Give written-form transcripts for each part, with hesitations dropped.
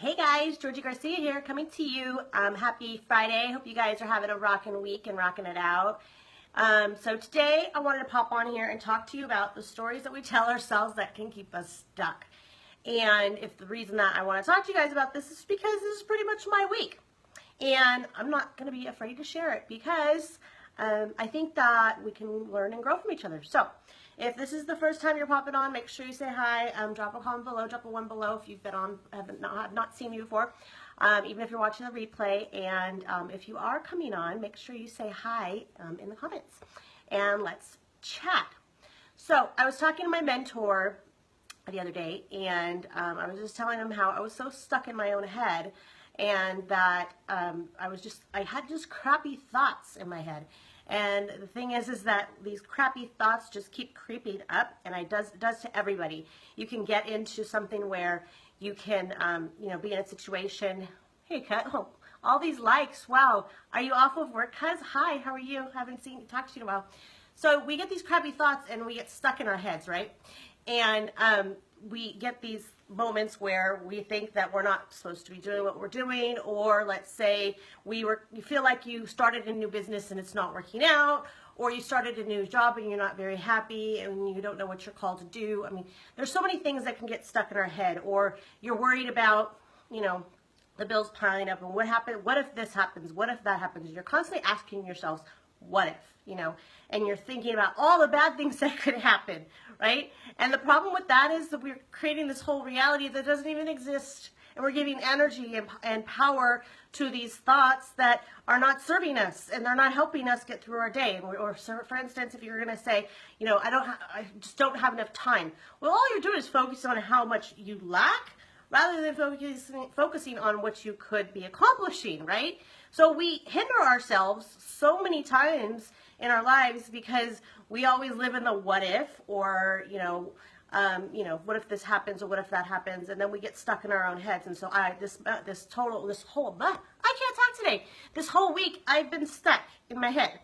Hey guys, Georgie Garcia here, coming to you. Happy Friday. Hope you guys are having a rockin' week and rocking it out. So today I wanted to pop on here and talk to you about the stories that we tell ourselves that can keep us stuck. And if the reason that I want to talk to you guys about this is because this is pretty much my week. And I'm not going to be afraid to share it because I think that we can learn and grow from each other. So if this is the first time you're popping on, make sure you say hi. Drop a comment below, drop a one below if you've been on, have not seen me before, even if you're watching the replay. And if you are coming on, make sure you say hi in the comments and let's chat. So I was talking to my mentor the other day, and I was just telling him how I was so stuck in my own head, and that I had just crappy thoughts in my head. And the thing is that these crappy thoughts just keep creeping up, and it does to everybody. You can get into something where you can, be in a situation. Hey, Cut, oh, all these likes. Wow, are you off of work, Cuz? Hi, how are you? Haven't talked to you in a while. So we get these crappy thoughts, and we get stuck in our heads, right? And we get these moments where we think that we're not supposed to be doing what we're doing, or let's say you feel like you started a new business and it's not working out, or you started a new job and you're not very happy and you don't know what you're called to do. I mean, there's so many things that can get stuck in our head, or you're worried about, the bills piling up, and what happened, what if this happens, what if that happens? You're constantly asking yourselves, what if, and you're thinking about all the bad things that could happen, right? And the problem with that is that we're creating this whole reality that doesn't even exist, and we're giving energy and power to these thoughts that are not serving us, and they're not helping us get through our day. Or for instance, if you're going to say, I just don't have enough time. Well, all you're doing is focusing on how much you lack, rather than focusing on what you could be accomplishing, right? So we hinder ourselves so many times in our lives because we always live in the what if, or, what if this happens, or what if that happens, and then we get stuck in our own heads. And so I can't talk today. This whole week I've been stuck in my head.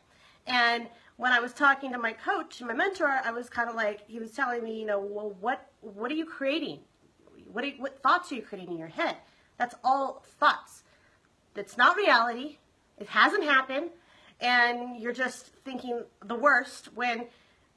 And when I was talking to my coach, my mentor, I was kind of like, he was telling me, well, what are you creating? What thoughts are you creating in your head? That's all thoughts. That's not reality. It hasn't happened. And you're just thinking the worst when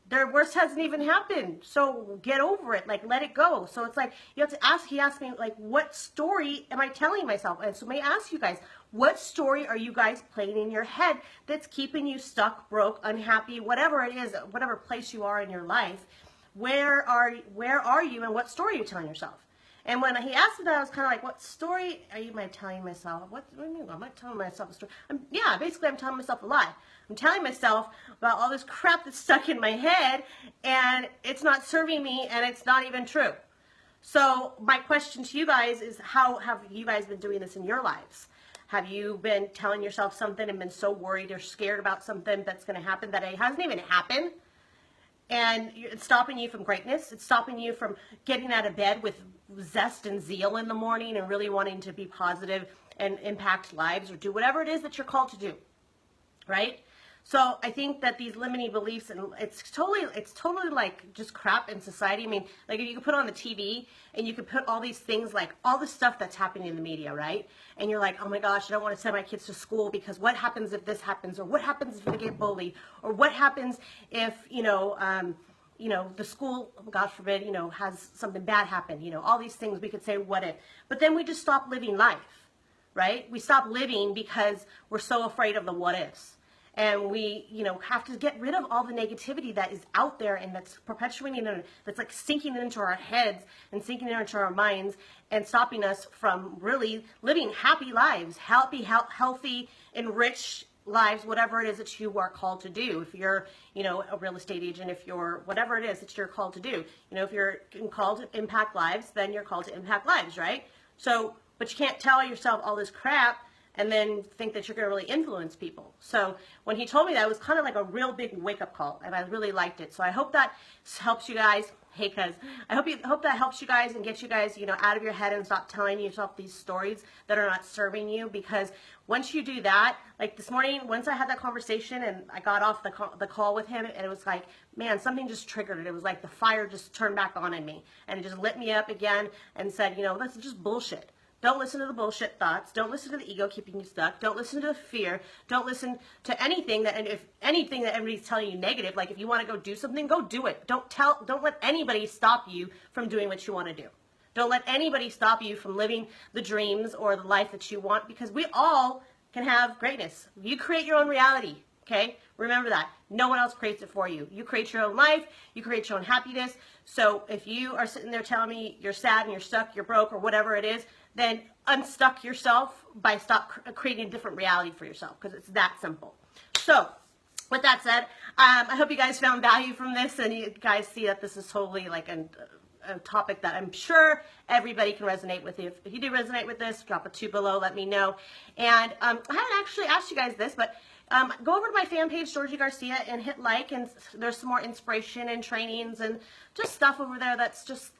the worst hasn't even happened. So get over it. Like, let it go. So it's like, you have to ask, he asked me, like, what story am I telling myself? And so may I ask you guys, what story are you guys playing in your head that's keeping you stuck, broke, unhappy, whatever it is, whatever place you are in your life? Where are you, and what story are you telling yourself? And when he asked me that, I was kind of like, what story am I telling myself? What do you mean? I'm not telling myself a story. Basically, I'm telling myself a lie. I'm telling myself about all this crap that's stuck in my head, and it's not serving me, and it's not even true. So my question to you guys is, how have you guys been doing this in your lives? Have you been telling yourself something and been so worried or scared about something that's going to happen that it hasn't even happened? And it's stopping you from greatness. It's stopping you from getting out of bed with zest and zeal in the morning and really wanting to be positive and impact lives or do whatever it is that you're called to do, right? So I think that these limiting beliefs, and it's totally like just crap in society. I mean, like, you could put on the TV and you could put all these things, like all the stuff that's happening in the media, right? And you're like, oh my gosh, I don't want to send my kids to school because what happens if this happens, or what happens if they get bullied, or what happens if, the school, God forbid, has something bad happen, all these things we could say, what if? But then we just stop living life, right? We stop living because we're so afraid of the what ifs. And we, have to get rid of all the negativity that is out there and that's perpetuating, that's like sinking into our heads and sinking into our minds and stopping us from really living happy lives, healthy, enriched lives, whatever it is that you are called to do. If you're, a real estate agent, if you're whatever it is that you're called to do, if you're called to impact lives, then you're called to impact lives, right? So, but you can't tell yourself all this crap and then think that you're going to really influence people. So when he told me that, it was kind of like a real big wake-up call, and I really liked it. So I hope that helps you guys. Hey, cuz, I hope that helps you guys and gets you guys, out of your head and stop telling yourself these stories that are not serving you. Because once you do that, like this morning, once I had that conversation and I got off the call with him, and it was like, man, something just triggered it. It was like the fire just turned back on in me, and it just lit me up again and said, that's just bullshit. Don't listen to the bullshit thoughts. Don't listen to the ego keeping you stuck. Don't listen to the fear. Don't listen to anything that, and if anything that everybody's telling you negative, like if you want to go do something, go do it. Don't let anybody stop you from doing what you want to do. Don't let anybody stop you from living the dreams or the life that you want, because we all can have greatness. You create your own reality, okay? Remember that. No one else creates it for you. You create your own life. You create your own happiness. So if you are sitting there telling me you're sad and you're stuck, you're broke, or whatever it is, then unstuck yourself by creating a different reality for yourself, because it's that simple. So with that said, I hope you guys found value from this, and you guys see that this is totally like a topic that I'm sure everybody can resonate with. If you do resonate with this, drop a 2 below, let me know. And I haven't actually asked you guys this, but go over to my fan page, Georgie Garcia, and hit like, and there's some more inspiration and trainings and just stuff over there that's just,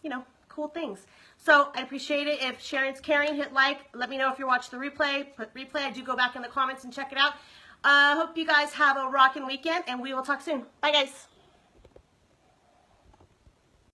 you know, cool things. So I appreciate it. If sharing's caring, hit like. Let me know if you're watching the replay. Put replay. I do go back in the comments and check it out. Hope you guys have a rockin' weekend, and we will talk soon. Bye, guys.